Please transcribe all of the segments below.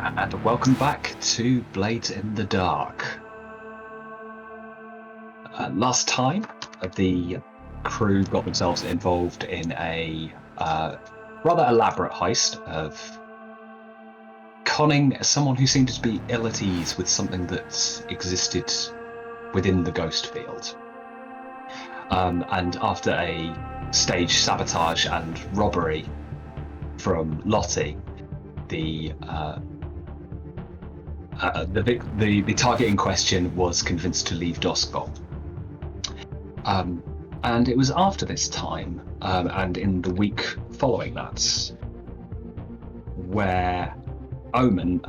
And welcome back to Blades in the Dark. Last time, the crew got themselves involved in a rather elaborate heist of conning someone who seemed to be ill at ease with something that existed within the ghost field. And after a staged sabotage and robbery from Lottie, the target in question was convinced to leave Dusk. And it was after this time, and in the week following that, where Omen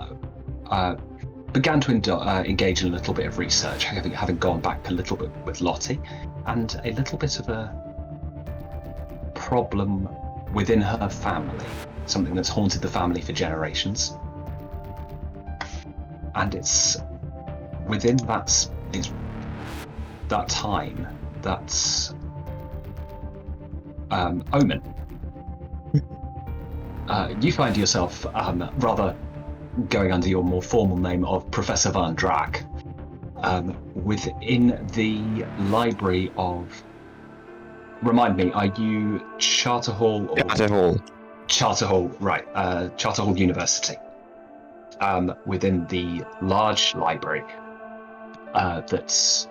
began to engage in a little bit of research, having gone back a little bit with Lottie, and a little bit of a problem within her family, something that's haunted the family for generations. And it's within that time that Omen, you find yourself rather going under your more formal name of Professor Van Draak, within the library of. Remind me, are you Charter Hall or Charter Hall? Charter Hall, right? Charter Hall University. Within the large library that's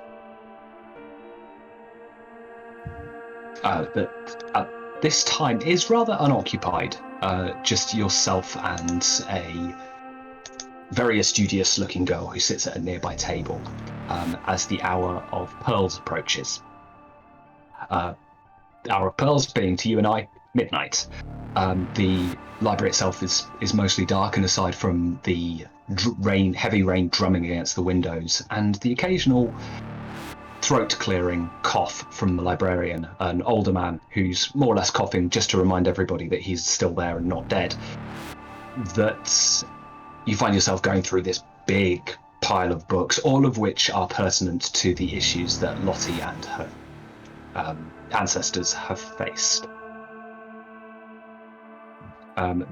that at this time is rather unoccupied. Just yourself and a very studious-looking girl who sits at a nearby table as the hour of pearls approaches. The hour of pearls being to you and I midnight. The library itself is mostly dark, and aside from the heavy rain drumming against the windows and the occasional throat-clearing cough from the librarian, an older man who's more or less coughing just to remind everybody that he's still there and not dead, that you find yourself going through this big pile of books, all of which are pertinent to the issues that Lottie and her ancestors have faced.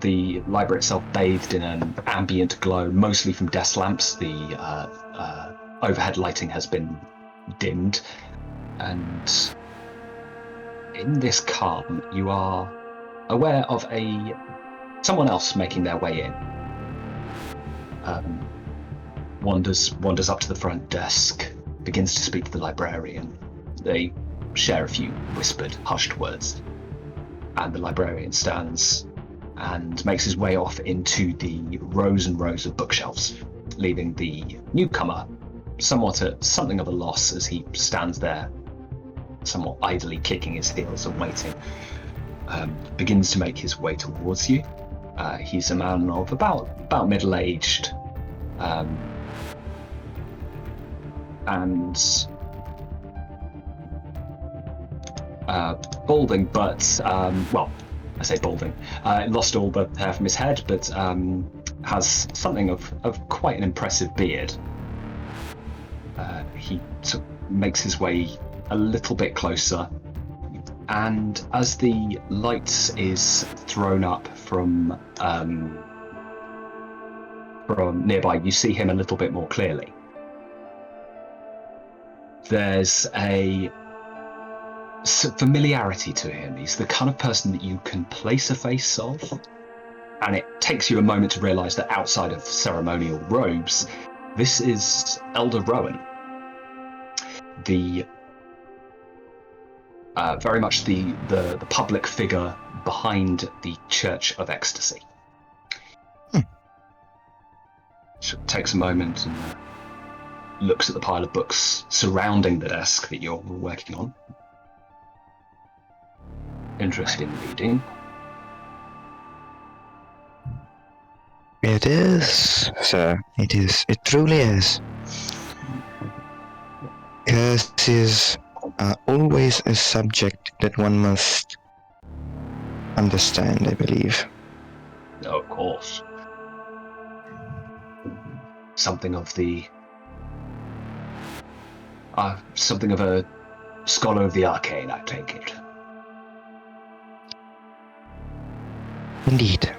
The library itself bathed in an ambient glow, mostly from desk lamps. The overhead lighting has been dimmed, and in this calm, you are aware of someone else making their way in. Wanders up to the front desk, begins to speak to the librarian. They share a few whispered, hushed words, and the librarian stands and makes his way off into the rows and rows of bookshelves, leaving the newcomer somewhat at something of a loss as he stands there, somewhat idly kicking his heels and waiting. Begins to make his way towards you. He's a man of about middle-aged, and balding, but I say balding. Lost all the hair from his head, but has something of quite an impressive beard. He makes his way a little bit closer, and as the light is thrown up from nearby, you see him a little bit more clearly. There's a familiarity to him. He's the kind of person that you can place a face of, and it takes you a moment to realize that outside of ceremonial robes, this is Elder Rowan, the very much the public figure behind the Church of Ecstasy. So takes a moment and looks at the pile of books surrounding the desk that you're working on. Interest in reading? It is, sir. It is. It truly is. Curses are always a subject that one must understand, I believe. Oh, of course. Something of a scholar of the arcane, I take it. Indeed.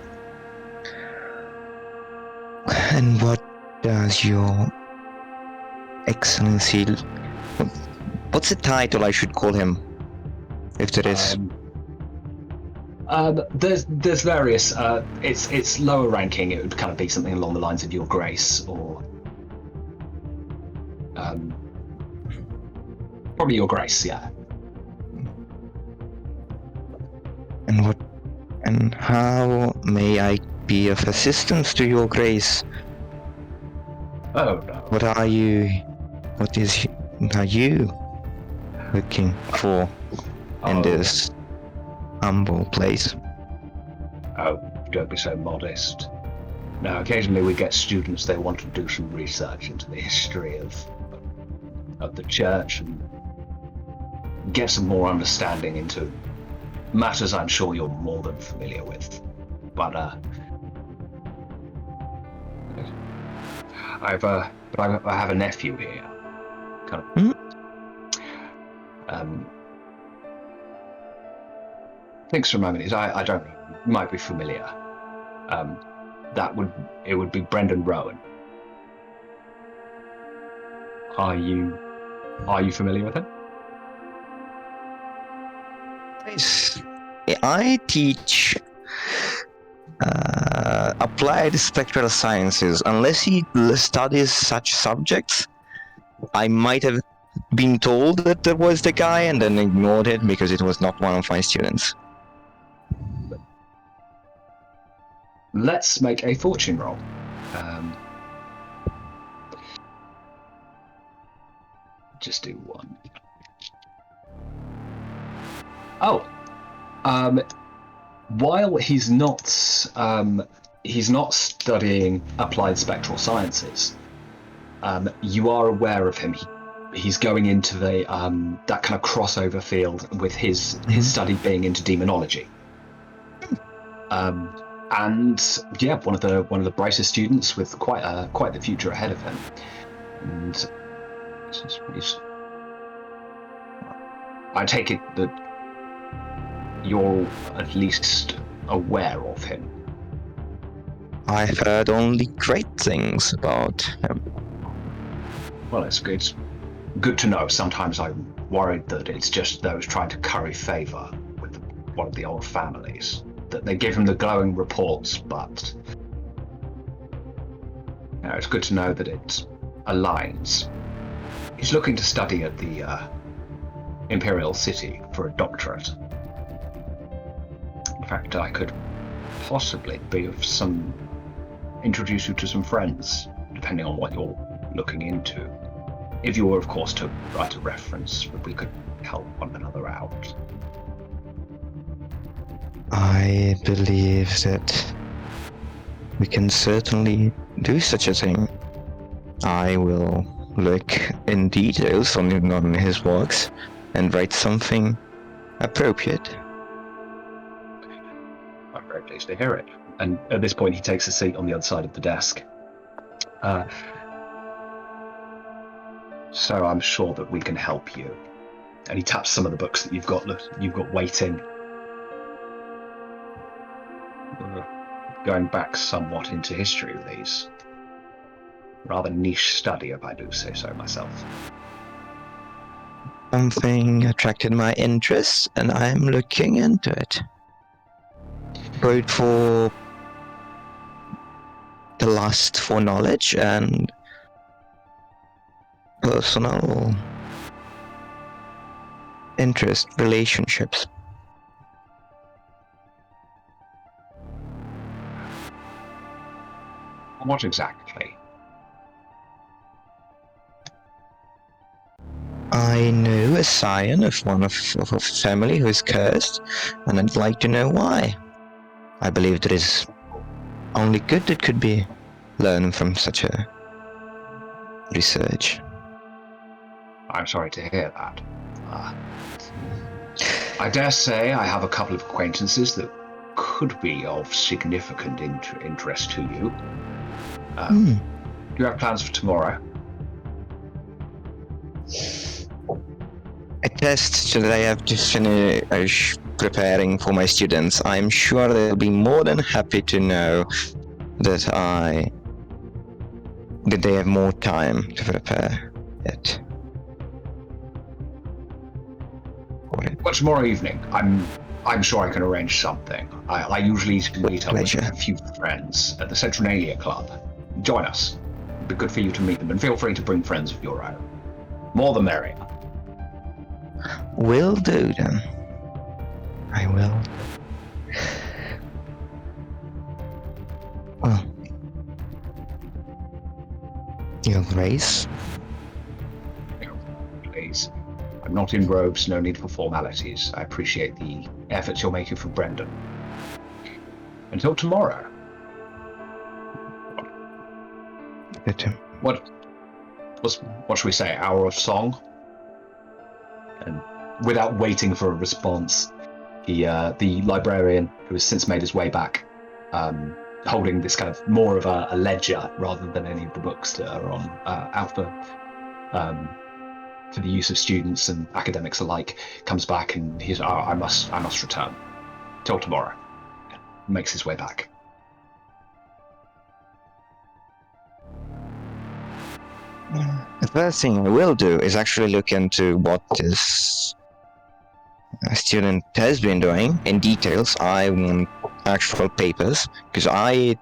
And what does your Excellency... What's the title I should call him? If there is... There's various. It's lower ranking. It would kind of be something along the lines of Your Grace, or probably Your Grace. Yeah. And how may I be of assistance to Your Grace? Oh no. What are you looking for in this humble place? Oh, don't be so modest. Now, occasionally we get students, they want to do some research into the history of the church and get some more understanding into matters I'm sure you're more than familiar with. But I have a nephew here. Kind of. Thinks for a moment. I don't know. Might be familiar. It would be Brendan Rowan. Are you familiar with him? I teach applied spectral sciences. Unless he studies such subjects, I might have been told that there was the guy and then ignored it because it was not one of my students. Let's make a fortune roll. Just do one. Oh, while he's not studying applied spectral sciences, you are aware of him. He's going into the that kind of crossover field with his study being into demonology. And yeah, one of the brightest students with quite the future ahead of him. And I take it that you're at least aware of him. I've heard only great things about him. Well, it's good to know. Sometimes I'm worried that it's just those trying to curry favor with one of the old families, that they give him the glowing reports, but it's good to know that it aligns. He's looking to study at the Imperial City for a doctorate. In fact, I could possibly introduce you to some friends, depending on what you're looking into. If you were, of course, to write a reference, we could help one another out. I believe that we can certainly do such a thing. I will look in details on his works and write something appropriate. I'm very pleased to hear it. And at this point, he takes a seat on the other side of the desk. So I'm sure that we can help you. And he taps some of the books that you've got waiting. Going back somewhat into history with these. Rather niche study, if I do say so myself. Something attracted my interest, and I'm looking into it. Both for the lust for knowledge and personal interest, relationships. What exactly? I know a scion of one of a family who is cursed, and I'd like to know why. I believe there is only good that could be learned from such a research. I'm sorry to hear that. I dare say I have a couple of acquaintances that could be of significant interest to you. Do you have plans for tomorrow? A test that I have to finish preparing for my students. I'm sure they'll be more than happy to know that I did they have more time to prepare it? Well, tomorrow evening, I'm sure I can arrange something. I usually meet up with pleasure. a few friends at the Saturnalia Club. Join us. It'd be good for you to meet them, and feel free to bring friends of your own. More the merrier. Will do then. I will. Well, Your Grace. Please. I'm not in robes, no need for formalities. I appreciate the efforts you're making for Brendan. Until tomorrow. What should we say? Hour of song? And without waiting for a response, the librarian, who has since made his way back, holding this kind of more of a ledger rather than any of the books that are on Alpha, for the use of students and academics alike, comes back and he's, I must return. Till tomorrow. Makes his way back. The first thing I will do is actually look into what this student has been doing in details. I want actual papers, because I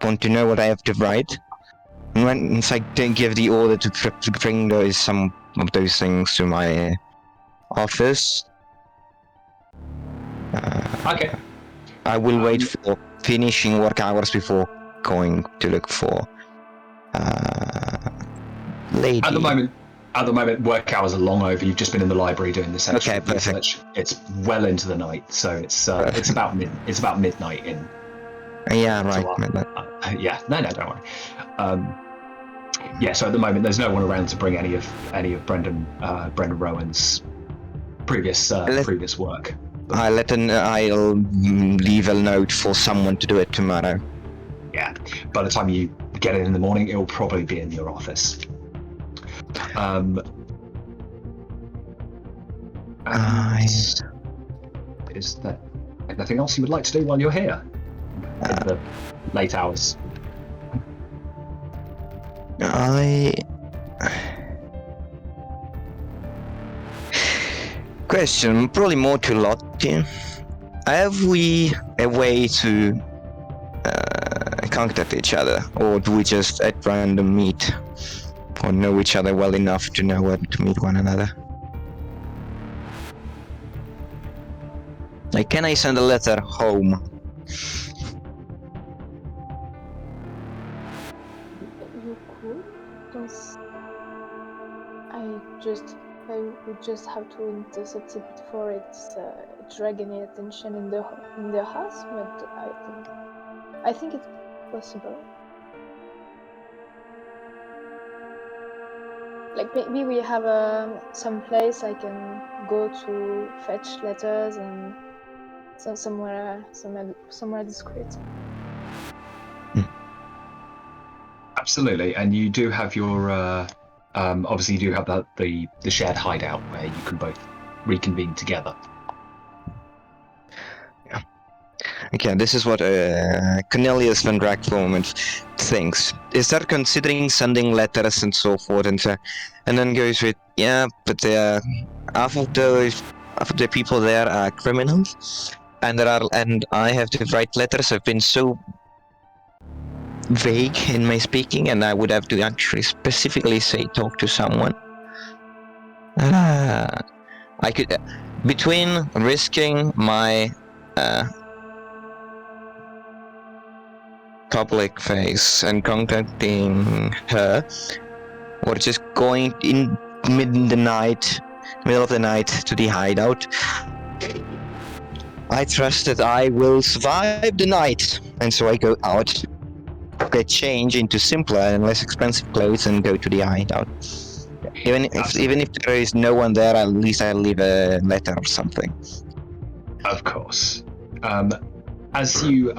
want to know what I have to write. And once I give the order to bring some of those things to my office, Okay. I will wait for finishing work hours before going to look for lady. At the moment, work hours are long over. You've just been in the library doing this extra research. It's well into the night, so it's about midnight in. Yeah, right. Midnight. Yeah, no, don't worry. Yeah, so at the moment, there's no one around to bring any of Brendan Rowan's previous work. I'll leave a note for someone to do it tomorrow. Yeah, by the time you get it in the morning, it'll probably be in your office. Is there anything else you would like to do while you're here in the late hours? Question, probably more to Lottie. Have we a way to contact each other, or do we just at random meet, or know each other well enough to know where to meet one another? Like, can I send a letter home? You could, because I would just have to intercept it before it's dragging any attention in the house, but I think it's possible. Like, maybe we have some place I can go to fetch letters and somewhere discreet. Absolutely, and you do have your obviously you do have the shared hideout where you can both reconvene together. Yeah. Okay, this is what Cornelius van Draak for a moment thinks. Is that considering sending letters and so forth, and then goes with, yeah, but half of the people there are criminals, and I have to write letters. I've been so vague in my speaking, and I would have to actually specifically say talk to someone. I could, between risking my public face and contacting her, or just going in middle of the night to the hideout, I trust that I will survive the night, and so I go out, get change into simpler and less expensive clothes, and go to the hideout. Even if there is no one there, at least I'll leave a letter or something. Of course. As you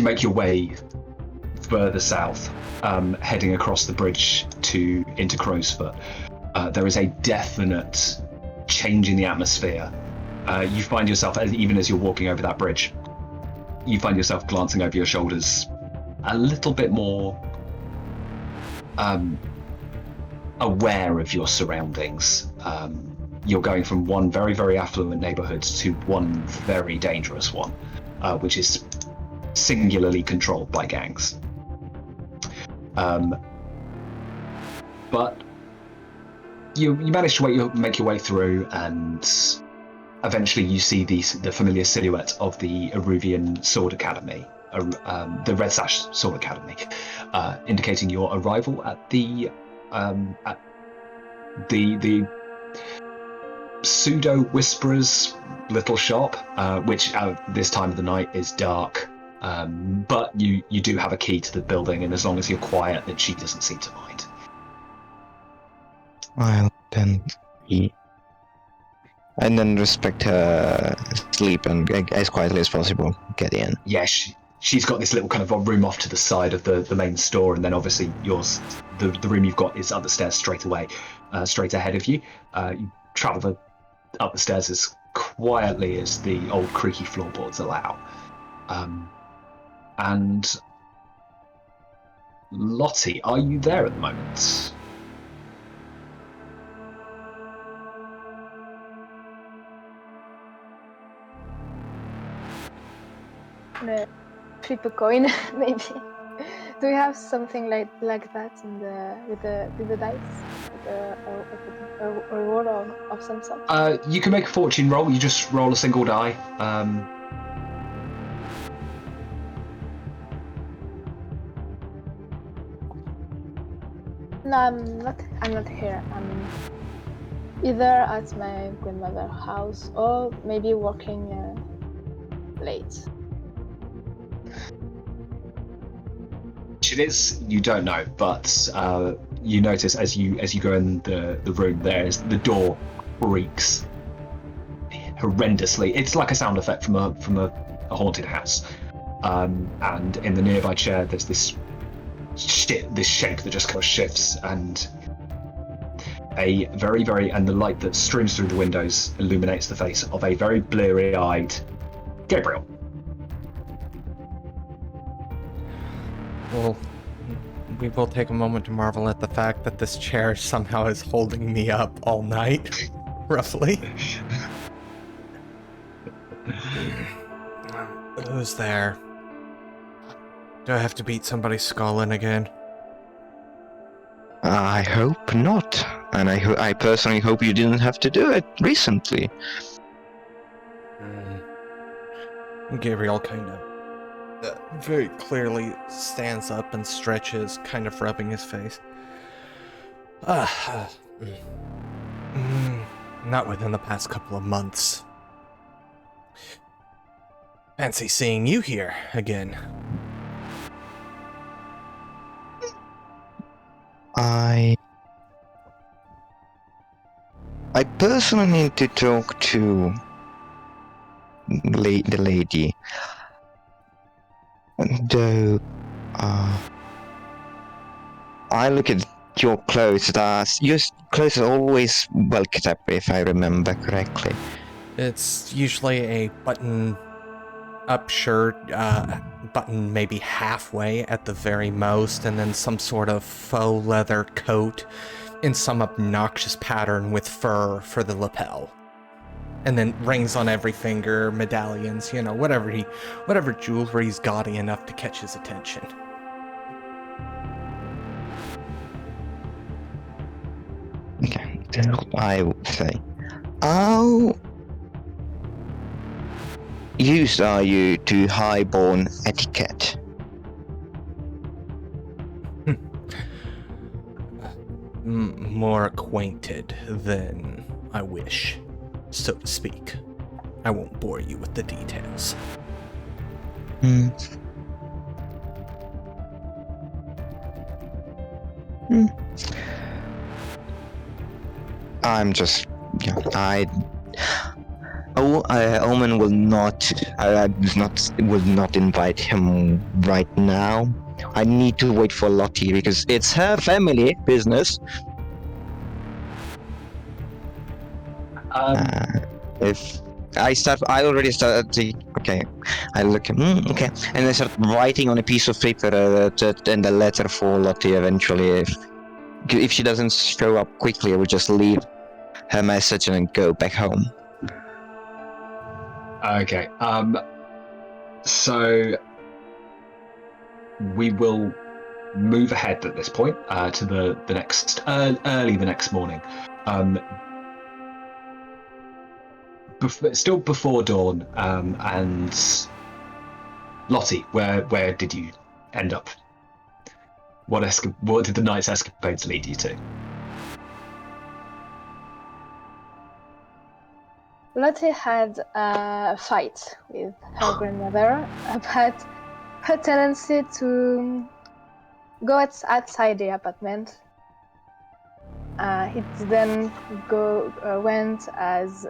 make your way further south, heading across the bridge into Crowsfoot, there is a definite change in the atmosphere. You find yourself, even as you're walking over that bridge, you find yourself glancing over your shoulders a little bit more aware of your surroundings. You're going from one very, very affluent neighborhood to one very dangerous one, which is singularly controlled by gangs. But you manage to make your way through, and eventually you see the familiar silhouette of the Eruvian Sword Academy, the Red Sash Sword Academy, indicating your arrival at the Pseudo Whisperer's little shop, which at this time of the night is dark. But you do have a key to the building, and as long as you're quiet, then she doesn't seem to mind. I'll then eat. And then respect her sleep and as quietly as possible get in. Yeah, she's got this little kind of a room off to the side of the main store, and then obviously yours, the room you've got is up the stairs straight ahead of you. You travel up the stairs as quietly as the old creaky floorboards allow. And Lottie, are you there at the moment? Flip a coin, maybe. Do we have something like that in with the dice? A roll of some sort? You can make a fortune roll. You just roll a single die. No, I'm not here. I'm either at my grandmother's house or maybe working late. Which it is, you don't know, but you notice as you go in the room, the door creaks horrendously. It's like a sound effect from a haunted house. And in the nearby chair, there's this shape that just kind of shifts, and a very, very, and the light that streams through the windows illuminates the face of a very bleary-eyed Gabriel. Well, we will take a moment to marvel at the fact that this chair somehow is holding me up all night, roughly. Who's there? Do I have to beat somebody's skull in again? I hope not, and I personally hope you didn't have to do it recently. Gabriel kind of very clearly stands up and stretches, kind of rubbing his face. Not within the past couple of months. Fancy seeing you here again. I personally need to talk to the lady. Though, I look at your clothes. Your clothes are always well kept, if I remember correctly. It's usually a button-up shirt, button maybe halfway at the very most, and then some sort of faux leather coat in some obnoxious pattern with fur for the lapel. And then rings on every finger, medallions, whatever jewelry's gaudy enough to catch his attention. Okay, then I would say, how used are you to highborn etiquette? More acquainted than I wish, so to speak. I won't bore you with the details. I'm just, Omen will not invite him right now. I need to wait for Lottie because it's her family business. If I already started the Okay, I look. Okay, and I start writing on a piece of paper and a letter for Lottie. Eventually, if she doesn't show up quickly, I will just leave her message and then go back home. Okay. So we will move ahead at this point to the next early the next morning. Still before dawn. And Lottie, where did you end up? What did the night's escapades lead you to? Lottie had a fight with her grandmother about her tendency to go outside the apartment. It then went as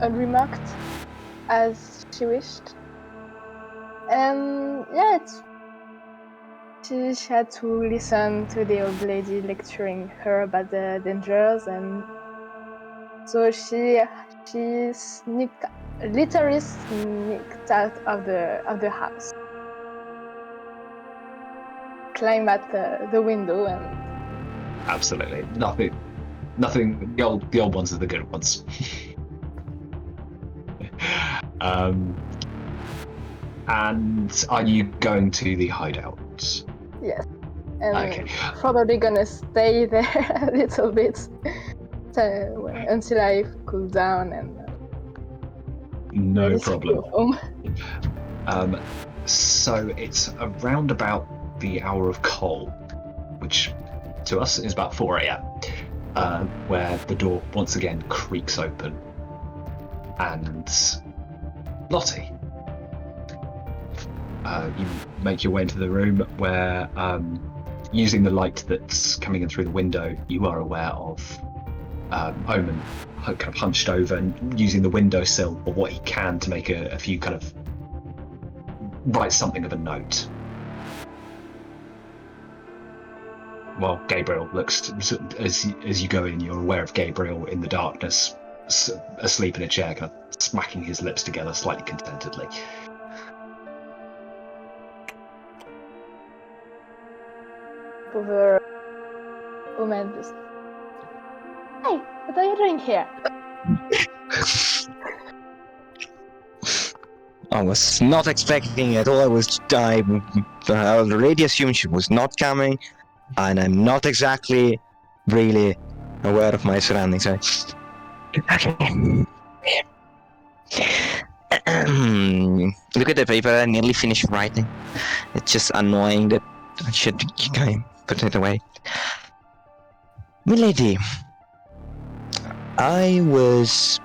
unremarked as she wished. And yeah, she had to listen to the old lady lecturing her about the dangers, and so she literally sneaked out of the house, climbed at the window, and Absolutely nothing. The old ones are the good ones. And are you going to the hideout? yes, and Okay. probably gonna stay there a little bit until I cool down and No ready to problem. go home. So it's around about the hour of coal, which to us is about 4 a.m., where the door once again creaks open. And Lottie, you make your way into the room where, using the light that's coming in through the window, you are aware of Omen kind of hunched over and using the windowsill or what he can to make a few kind of write something of a note. Well, Gabriel looks, as you go in, you're aware of Gabriel in the darkness, asleep in a chair, kind of smacking his lips together slightly contentedly. Over Omen just, hey, what are you doing here? I was not expecting it at all. I already assumed she was not coming, and I'm not exactly really aware of my surroundings. Okay. Look at the paper. I nearly finished writing. It's just annoying that I should kind of put it away. Milady, I was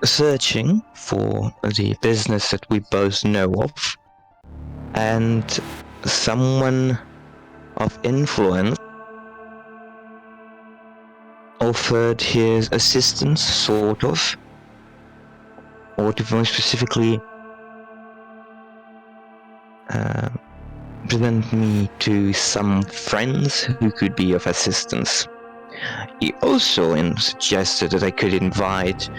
searching for the business that we both know of, and someone of influence offered his assistance, sort of, or to be more specifically, present me to some friends who could be of assistance. He also suggested that I could invite,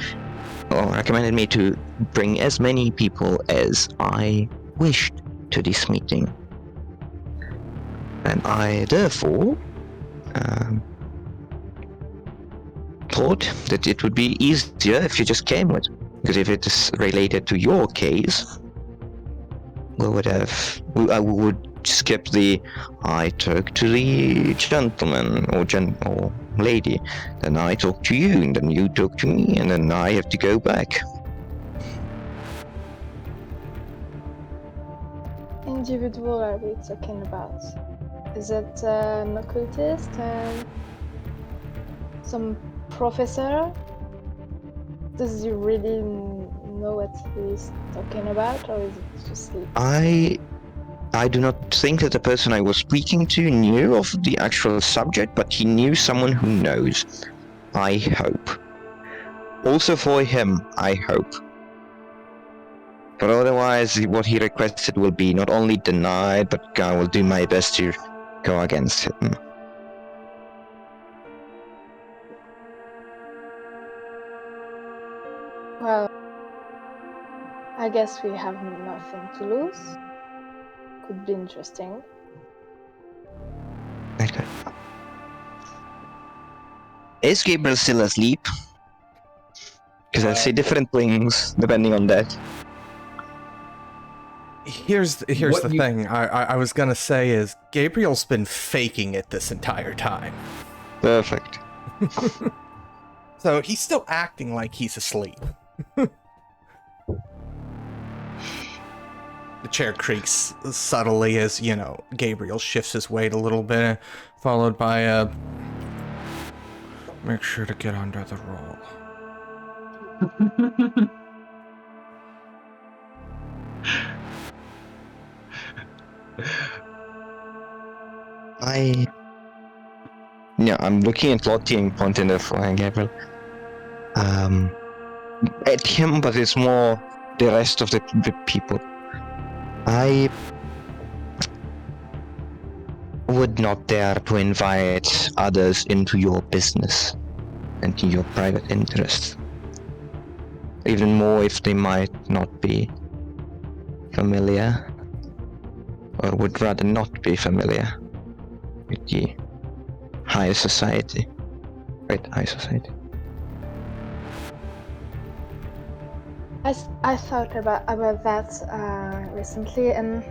or recommended me to bring as many people as I wished to this meeting. And I therefore thought that it would be easier if you just came with. Because if it is related to your case, we would skip the I talk to the gentleman or lady, then I talk to you, and then you talk to me, and then I have to go back. Individual are we talking about? Is it an occultist? Some professor? Does he really know what he's talking about, or is it just I do not think that the person I was speaking to knew of the actual subject, but he knew someone who knows. I hope. Also for him, I hope. But otherwise, what he requested will be not only denied, but I will do my best to go against him. I guess we have nothing to lose. Could be interesting. Okay. Is Gabriel still asleep? Because I see different things depending on that. Here's What the you- thing I was gonna say is Gabriel's been faking it this entire time. Perfect. So he's still acting like he's asleep. The chair creaks subtly as, Gabriel shifts his weight a little bit, followed by a... Make sure to get under the roll. I'm looking at Lottie and pointing at Gabriel. At him, but it's more the rest of the people. I would not dare to invite others into your business and in your private interests. Even more if they might not be familiar, or would rather not be familiar with the high society. Right, high society. I thought about that recently, and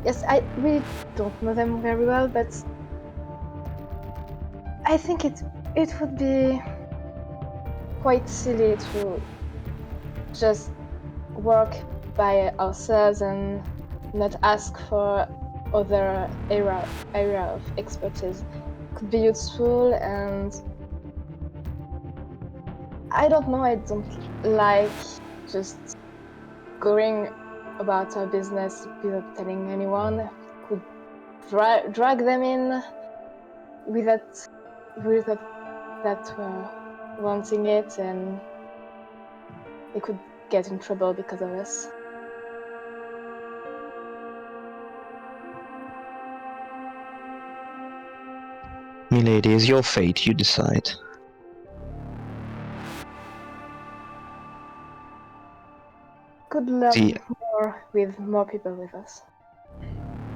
yes, I really don't know them very well, but I think it would be quite silly to just work by ourselves and not ask for other area of expertise. Could be useful, and I don't know, I don't like just going about our business without telling anyone. Could drag them in without that wanting it, and they could get in trouble because of us. Milady, is your fate, you decide. Could learn See- more with more people with us.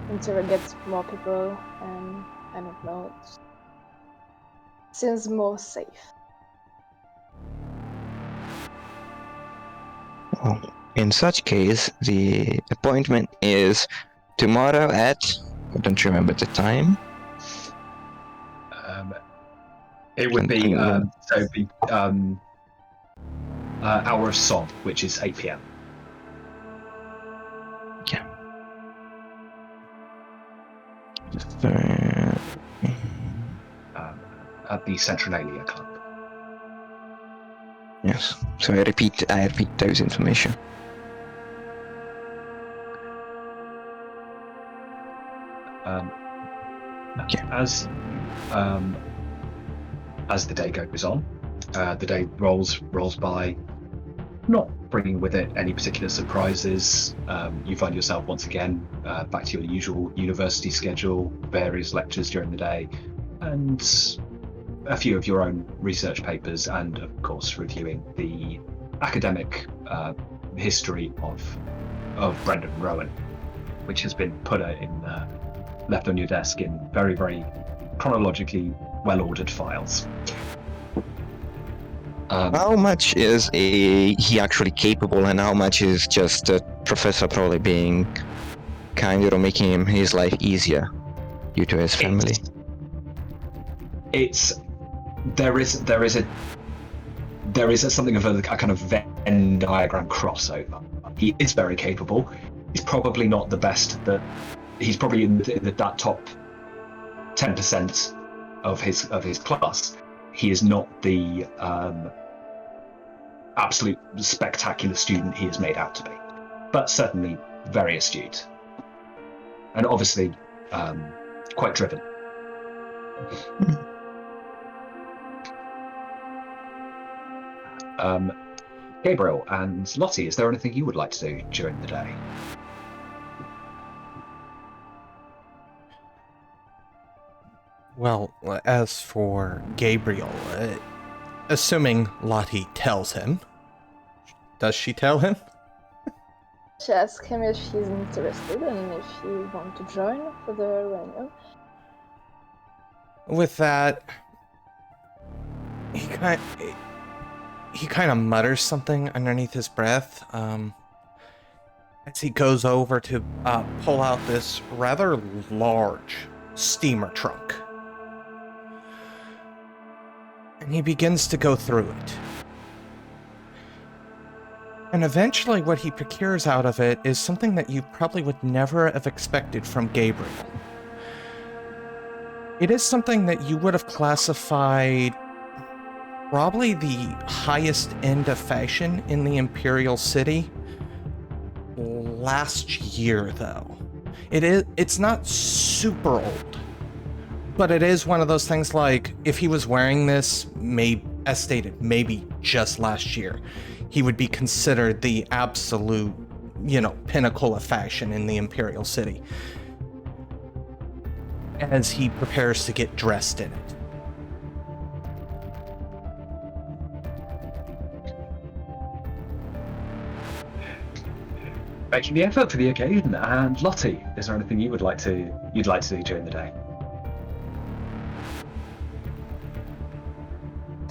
Interrogate more people, and I don't know, it seems more safe. Well, in such case, the appointment is tomorrow at... I don't remember the time. It would be Something- Hour of Song, which is 8 p.m. Yeah. At the Centralia Club. Yes. So I repeat those information. Okay. As the day goes on, the day rolls by, not bringing with it any particular surprises. You find yourself once again back to your usual university schedule, various lectures during the day, and a few of your own research papers, and of course reviewing the academic history of Brendan Rowan, which has been put left on your desk in very, very chronologically well-ordered files. How much is he actually capable, and how much is just a professor probably being kinder or making his life easier due to his family? There is something of a kind of Venn diagram crossover. He is very capable. He's probably not the best. He's probably in that top 10% of his class. He is not the absolute spectacular student he is made out to be, but certainly very astute, and obviously quite driven. Gabriel and Lottie, is there anything you would like to do during the day? Well, as for Gabriel, assuming Lottie tells him, does she tell him? She asks him if he's interested and if he wants to join for the reunion. With that, he kind of mutters something underneath his breath as he goes over to pull out this rather large steamer trunk. And he begins to go through it. And eventually what he procures out of it is something that you probably would never have expected from Gabriel. It is something that you would have classified probably the highest end of fashion in the Imperial City last year, though. It's not super old, but it is one of those things like, if he was wearing this, as stated, maybe just last year, he would be considered the absolute, pinnacle of fashion in the Imperial City, as he prepares to get dressed in it. Making the effort for the occasion. And Lottie, is there anything you'd like to do during the day?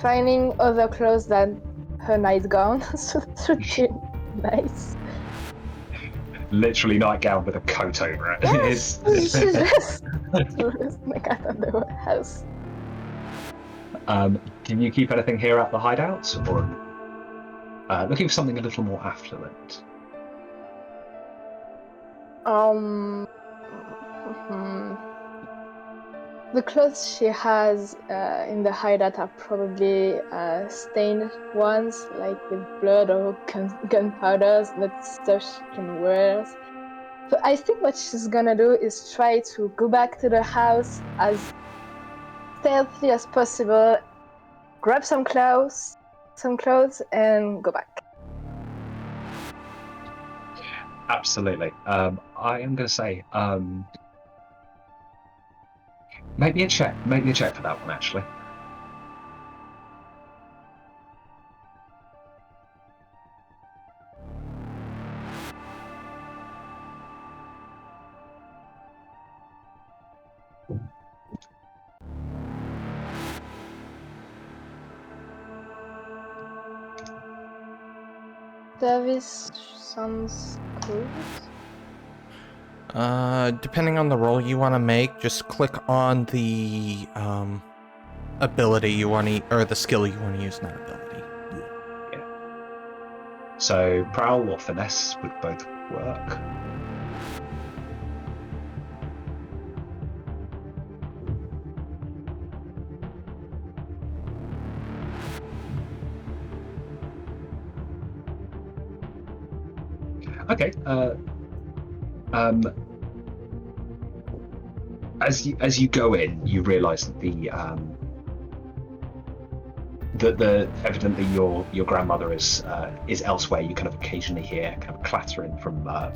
Finding other clothes than her nightgown should be nice. Literally nightgown with a coat over it. Yes, she's just like out of the house. Can you keep anything here at the hideout, or looking for something a little more affluent? The clothes she has in the hideout are probably stained ones, like with blood or gunpowder, not stuff she can wear. So I think what she's gonna do is try to go back to the house as stealthy as possible, grab some clothes, and go back. Absolutely. I am going to say, make me a check for that one, actually. Service sounds good. Depending on the roll you want to make, just click on the ability you want to, or the skill you want to use in that ability. Yeah. So prowl or finesse would both work. Okay. As you go in, you realise that the evidently your grandmother is elsewhere. You kind of occasionally hear kind of clattering from the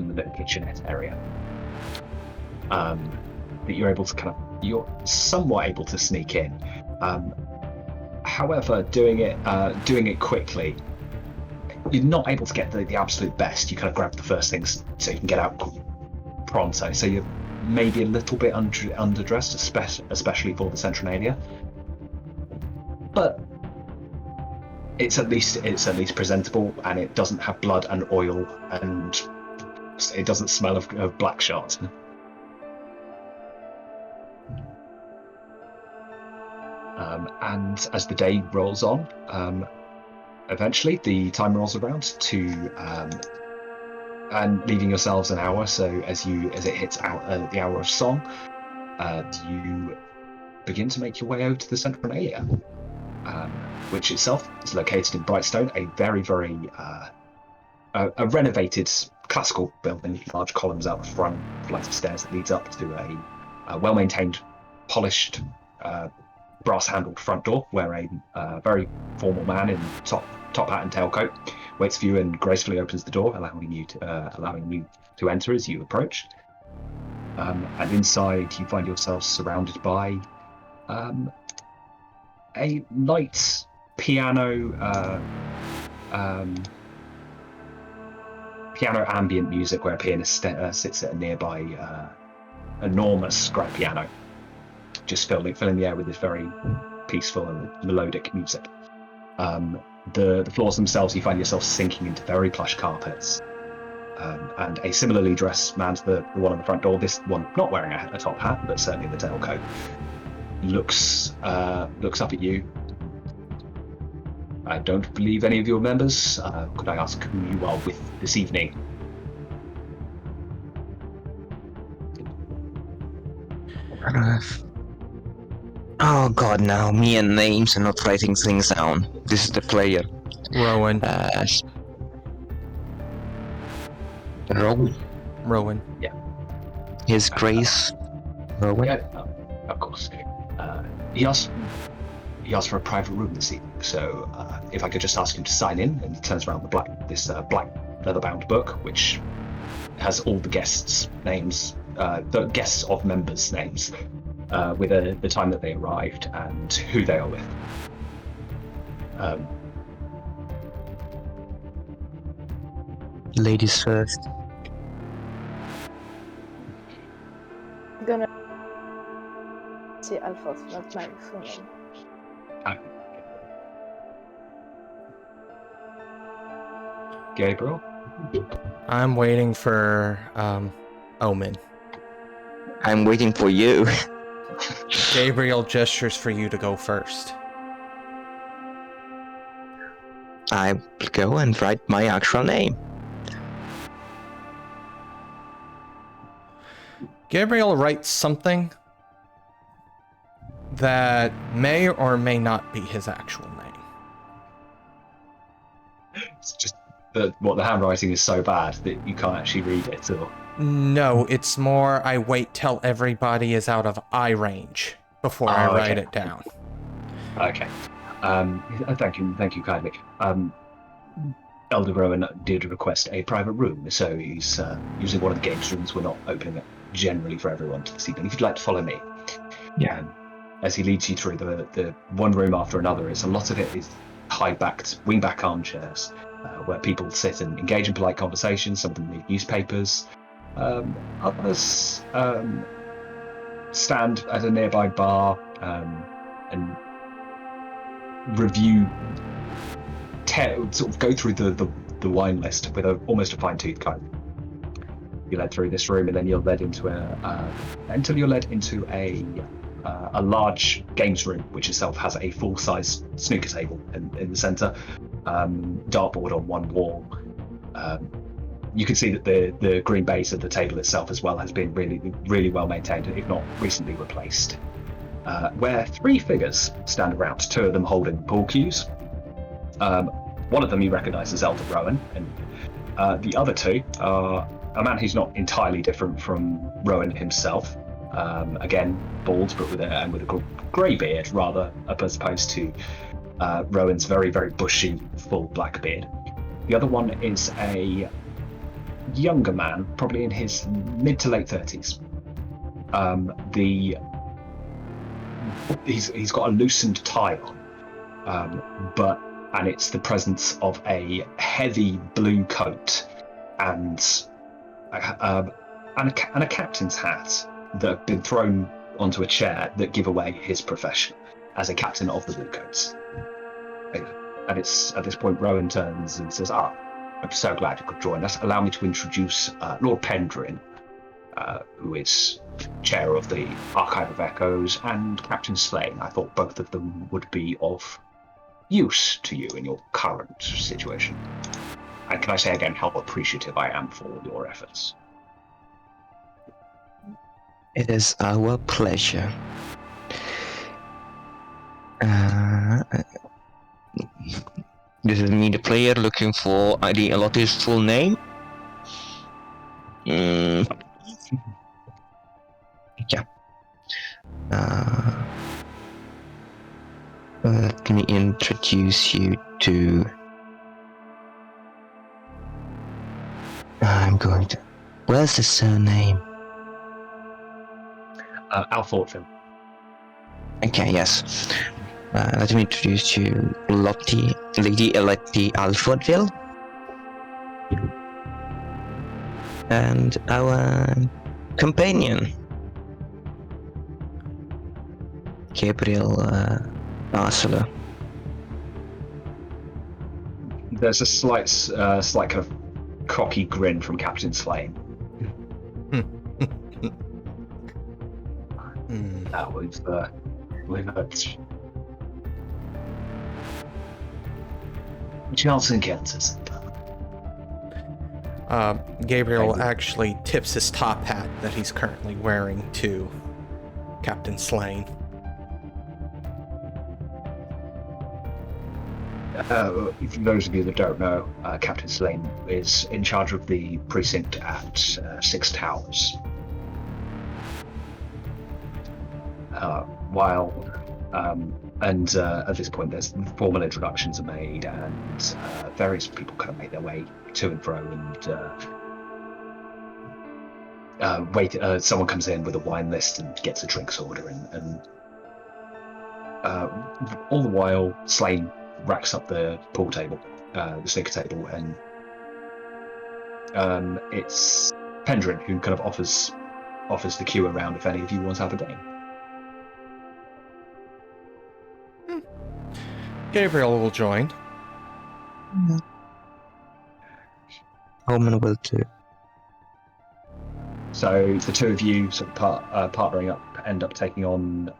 little kitchenette area. That you're somewhat able to sneak in. However, doing it quickly, you're not able to get the absolute best. You kind of grab the first things so you can get out pronto. So you're maybe a little bit underdressed, especially for the Centralia. But it's at least presentable, and it doesn't have blood and oil, and it doesn't smell of black shot. And as the day rolls on, eventually the time rolls around to and leaving yourselves an hour. So as it hits out the hour of song, you begin to make your way over to the Centralia, which itself is located in Brightstone, a very, very a renovated classical building, large columns out the front, flight of stairs that leads up to a well-maintained, polished, brass-handled front door, where a very formal man in top hat and tailcoat waits for you and gracefully opens the door, allowing you to enter as you approach. And inside, you find yourself surrounded by a light piano piano ambient music where a pianist sits at a nearby enormous grand piano, just filling the air with this very peaceful and melodic music. The floors themselves, you find yourself sinking into very plush carpets. And a similarly dressed man to the one on the front door, this one not wearing a top hat, but certainly the tailcoat, looks up at you. I don't believe any of your members. Could I ask who you are with this evening? Oh god, now me and names and not writing things down. This is the player. Rowan. Rowan. Yeah. His Grace. Rowan. Yeah, of course. He asked for a private room this evening, so if I could just ask him to sign in, and he turns around this black leather-bound book, which has all the guests' names, the guests of members' names, with the time that they arrived and who they are with. Ladies first. Gonna see Alfort, not my full name. Gabriel? I'm waiting for Omen. I'm waiting for you. Gabriel gestures for you to go first. I will go and write my actual name. Gabriel writes something that may or may not be his actual name. It's just the handwriting is so bad that you can't actually read it, or... No, it's more I wait till everybody is out of eye range before I write it down. Okay. Thank you kindly. Elder Rowan did request a private room, so he's using one of the games rooms. We're not opening it generally for everyone to this evening. If you'd like to follow me. Yeah. As he leads you through the one room after another, a lot of it is high-backed, wing-back armchairs, where people sit and engage in polite conversation. Some of them read newspapers. Others stand at a nearby bar and review, sort of go through the wine list with almost a fine-tooth comb. You're led through this room, and then you're led into until you're led into a large games room, which itself has a full-size snooker table in the centre, dartboard on one wall. You can see that the green base of the table itself as well has been really, really well maintained, if not recently replaced. Where three figures stand around, two of them holding pool cues. One of them you recognise as Elder Rowan, and the other two are a man who's not entirely different from Rowan himself. Again, bald, but with a grey beard, rather, as opposed to Rowan's very, very bushy, full black beard. The other one is a younger man, probably in his mid to late 30s. He's got a loosened tie on, and it's the presence of a heavy blue coat and a captain's hat that have been thrown onto a chair that give away his profession as a captain of the Bluecoats. And it's at this point Rowan turns and says, I'm so glad you could join us. Allow me to introduce Lord Pendrin, who is chair of the Archive of Echoes, and Captain Slane. I thought both of them would be of use to you in your current situation. And can I say again how appreciative I am for all your efforts? It is our pleasure. This is me, the player, looking for the Lottie's full name. Yeah. Let me introduce you to... I'm going to... Where's the surname? Alfort. Okay, yes. Let me introduce you Lottie, Lady Electie Alfortville. and our companion, Gabriel Barceló. There's a slight kind of cocky grin from Captain Slane. We've had chance encounters. Gabriel actually tips his top hat that he's currently wearing to Captain Slane. For those of you that don't know, Captain Slane is in charge of the precinct at Six Towers. At this point, there's formal introductions are made, and various people kind of make their way to and fro, and someone comes in with a wine list and gets a drinks order, and all the while, Slane racks up the pool table, the snooker table, and it's Pendrin who kind of offers the cue around if any of you want to have a game. Gabriel will join. Holman will too. So the two of you sort of partnering up end up taking on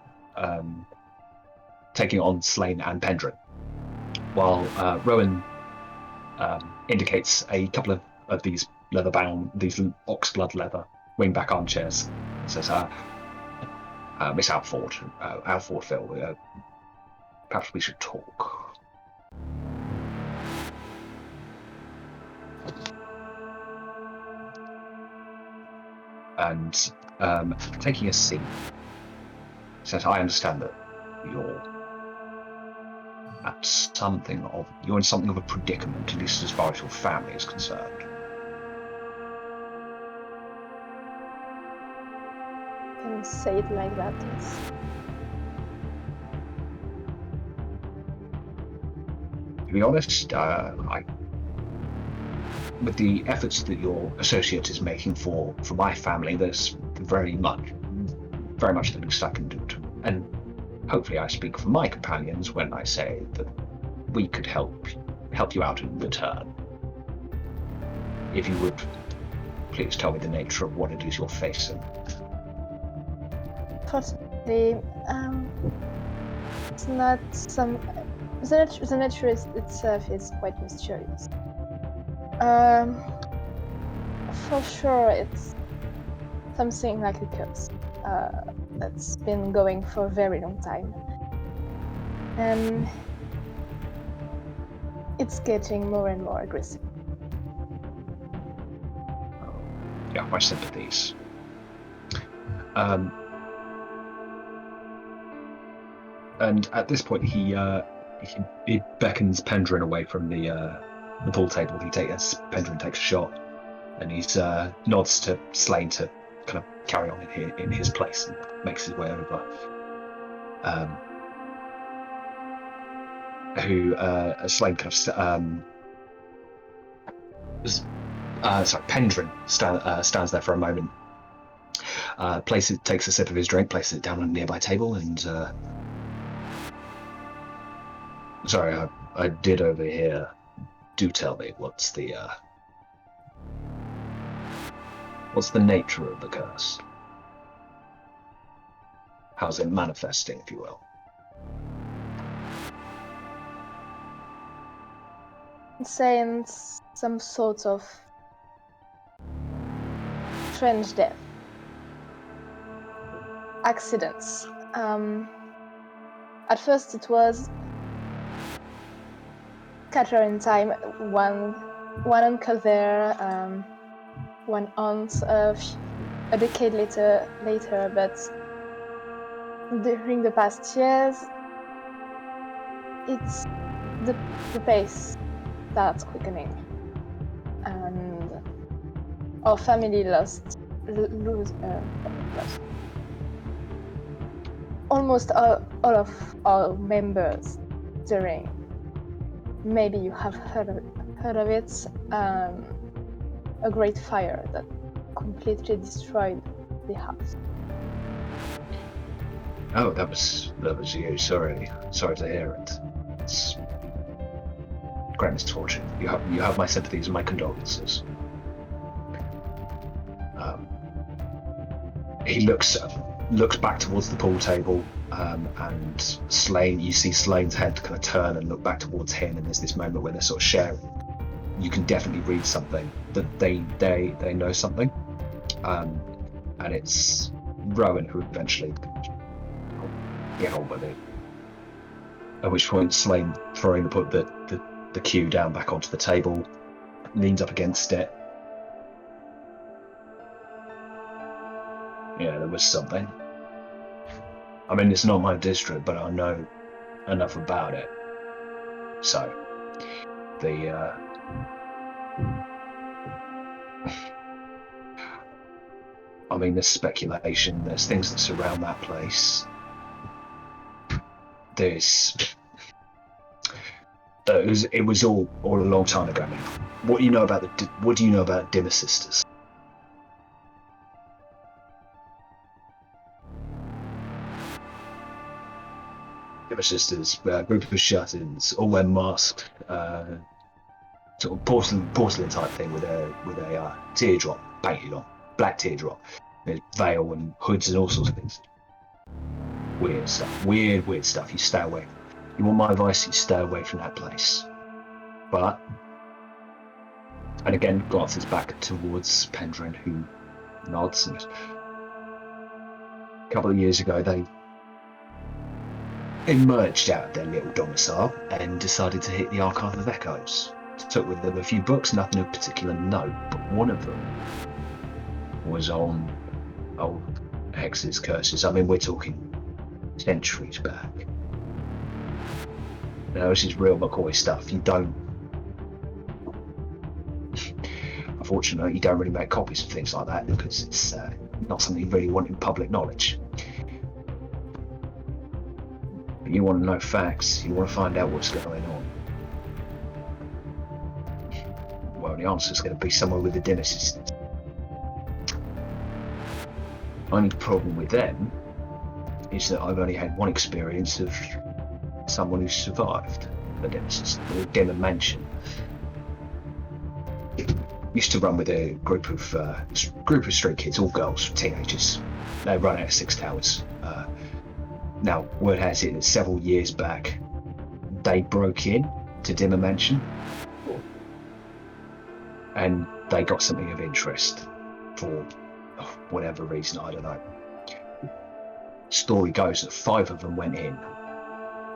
Slane and Pendrin, while Rowan indicates a couple of these these oxblood leather wingback armchairs. Says, Miss Alfort, Phil, perhaps we should talk. And taking a seat, says, I understand that you're in something of a predicament, at least as far as your family is concerned. Can you say it like that, yes? To be honest, with the efforts that your associate is making for my family, there's very much the least I can do. And hopefully I speak for my companions when I say that we could help you out in return. If you would please tell me the nature of what it is you're facing. Possibly, it's not some. The nature itself is quite mysterious. For sure, it's something like a curse that's been going for a very long time, and it's getting more and more aggressive. Yeah, my sympathies. And at this point, he beckons Pendrin away from the pool table. Pendrin takes a shot, and he nods to Slane to kind of carry on in his place, and makes his way over. Slane kind of Pendrin stands there for a moment. Takes a sip of his drink, places it down on a nearby table, and sorry, I did overhear. Do tell me what's the nature of the curse? How's it manifesting, if you will? Saying some sort of strange death, accidents. At first it was scatter in time. One uncle there, one aunt a decade later, but during the past years, it's the pace starts quickening, and our family lost almost all of our members during. Maybe you have heard of it. A great fire that completely destroyed the house. Oh, that was you. Sorry to hear it. It's great misfortune. You have my sympathies and my condolences. He looks back towards the pool table, and Slane. You see Slane's head kind of turn and look back towards him, and there's this moment where they're sort of sharing. You can definitely read something that they know something, and it's Rowan who eventually get on with it. At which point, Slane, throwing the cue down back onto the table, leans up against it. Yeah, there was something. I mean, it's not my district, but I know enough about it. So, I mean, there's speculation, there's things that surround that place. It was all a long time ago now. What do you know about Dimmer Sisters? Dimmer Sisters, group of shut-ins, all wear masks, sort of porcelain type thing with a teardrop painted on, black teardrop, veil and hoods and all sorts of things. Weird stuff. Weird stuff. You stay away. You want my advice? You stay away from that place. But, and again, glances back towards Pendrin, who nods. And a couple of years ago, they emerged out of their little domicile and decided to hit the Archive of Echoes. Took with them a few books, nothing of particular note, but one of them was on old hexes, curses. I mean, we're talking centuries back. Now, this is real McCoy stuff. Unfortunately, you don't really make copies of things like that because it's not something you really want in public knowledge. But you want to know facts, you want to find out what's going on. Well, the answer's going to be somewhere with the Dimmer Sisters. Only problem with them is that I've only had one experience of someone who survived the Dimmer Mansion. Used to run with a group of street kids, all girls, teenagers. They run out of 6 towers. Now, word has it that several years back, they broke in to Dimmer Mansion, and they got something of interest for whatever reason, I don't know. Story goes that 5 of them went in,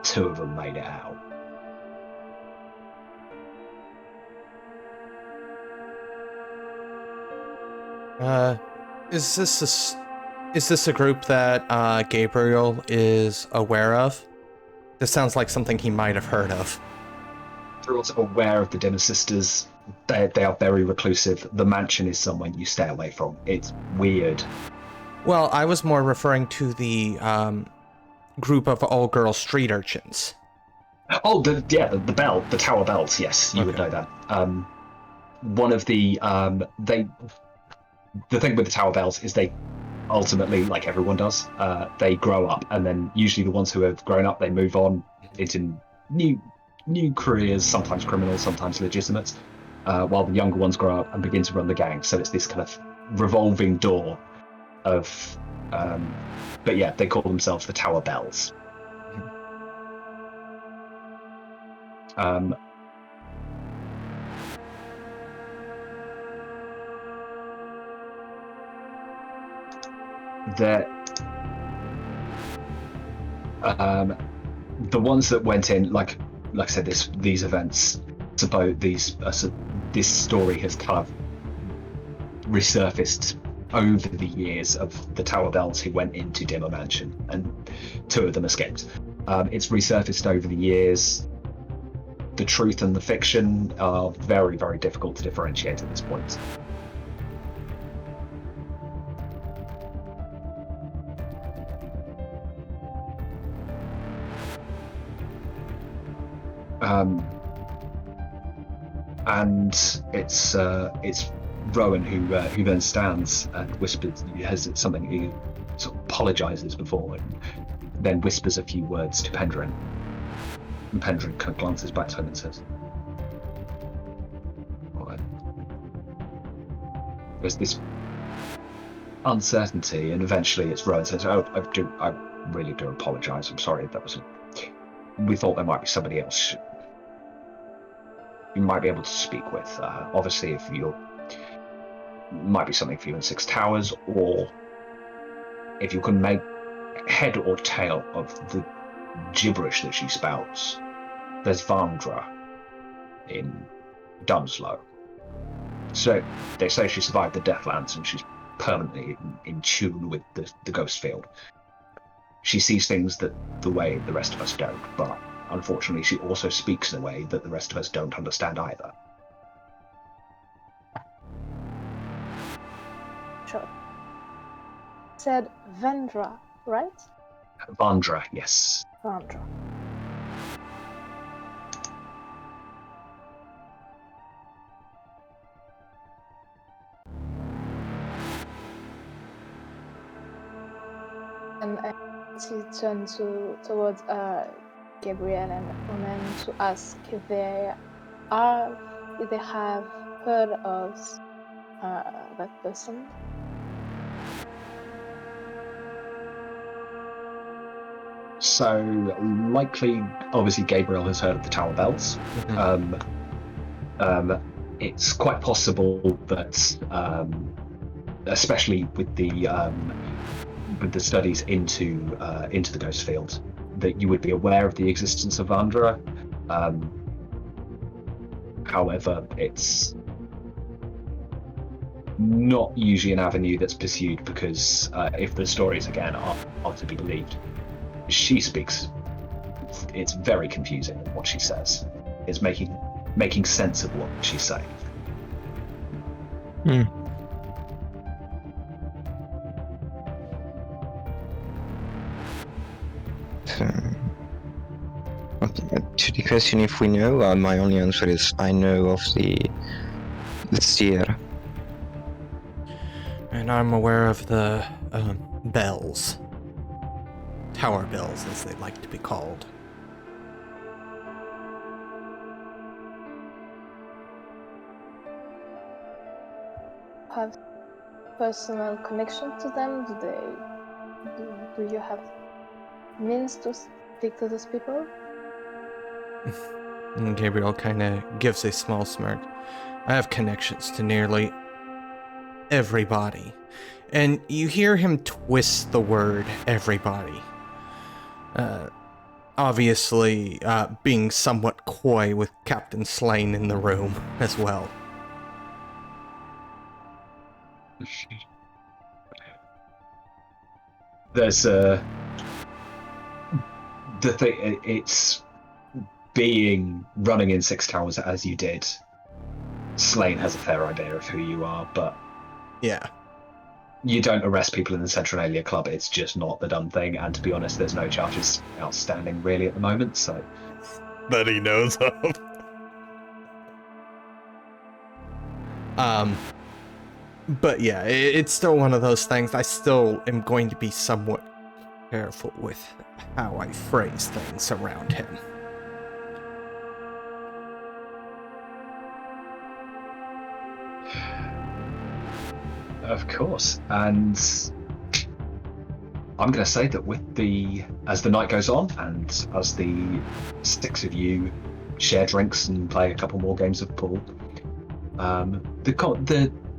2 of them made it out. Is this a group that Gabriel is aware of? This sounds like something he might have heard of. They're also aware of the Dimmer Sisters. They are very reclusive. The mansion is someone you stay away from. It's weird. Well, I was more referring to the group of all-girl street urchins. Oh, the Tower Bells. Yes, you would know that. One of the thing with the Tower Bells is they ultimately, like everyone does, they grow up, and then usually the ones who have grown up, they move on into new careers, sometimes criminal, sometimes legitimate, while the younger ones grow up and begin to run the gang. So it's this kind of revolving door of, but yeah, they call themselves the Tower Bells. The ones that went in, like I said, these events, this story has kind of resurfaced over the years of the Tower Bells who went into Dimmer Mansion, and 2 of them escaped. It's resurfaced over the years. The truth and the fiction are very, very difficult to differentiate at this point. And it's Rowan, who then stands and whispers, has something, he sort of apologizes before, and then whispers a few words to Pendrin. And Pendrin kind of glances back to him and says, "Well, there's this uncertainty," and eventually it's Rowan says, "Oh, I really do apologize. I'm sorry. We thought there might be somebody else you might be able to speak with. Obviously, if you might be something for you in Six Towers, or if you can make head or tail of the gibberish that she spouts, there's Vandra in Dunslow. So they say she survived the Deathlands and she's permanently in tune with the ghost field. She sees things that the way the rest of us don't, but unfortunately she also speaks in a way that the rest of us don't understand either." Sure. Said Vendra, right? Vandra, yes. Vendra. And she turned towards Gabriel and Omen to ask if they have heard of that person. So likely, obviously, Gabriel has heard of the Tower Bells. Mm-hmm. It's quite possible that, especially with the studies into the ghost field, that you would be aware of the existence of Vandra. However, it's not usually an avenue that's pursued because if the stories again are to be believed, she speaks. It's very confusing what she says. It's making sense of what she's saying. So, to the question if we know, my only answer is I know of the steer. And I'm aware of the bells. Tower bells, as they like to be called. Have personal connection to them? Do you have means to speak to those people? And Gabriel kind of gives a small smirk. I have connections to nearly everybody. And you hear him twist the word everybody. Obviously, being somewhat coy with Captain Slane in the room as well. There's the thing. It's running in Six Towers as you did. Slane has a fair idea of who you are, but yeah, you don't arrest people in the Centralia Club. It's just not the done thing. And to be honest, there's no charges outstanding really at the moment. So that he knows of. But yeah, it's still one of those things. I still am going to be somewhat careful with how I phrase things around him. Of course, and I'm going to say that as the night goes on, and as the six of you share drinks and play a couple more games of pool,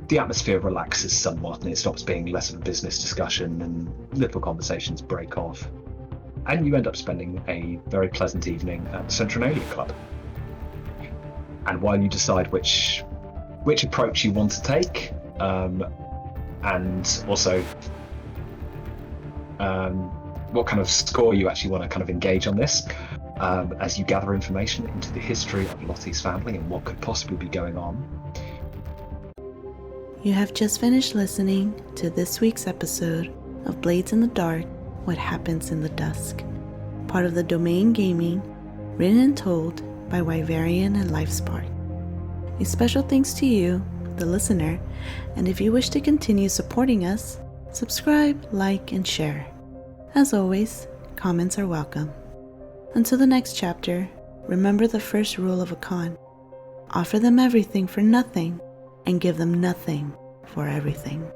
the atmosphere relaxes somewhat, and it stops being less of a business discussion, and little conversations break off, and you end up spending a very pleasant evening at the Centralia Club. And while you decide which approach you want to take, and also what kind of score you actually want to kind of engage on this, as you gather information into the history of Lottie's family and what could possibly be going on. You have just finished listening to this week's episode of Blades in the Dark, What Happens in the Dusk, part of the Domain Gaming, written and told by Wyverian and Livespark. A special thanks to you, the listener, and if you wish to continue supporting us, subscribe, like, and share. As always, comments are welcome. Until the next chapter, remember the first rule of a con. Offer them everything for nothing, and give them nothing for everything.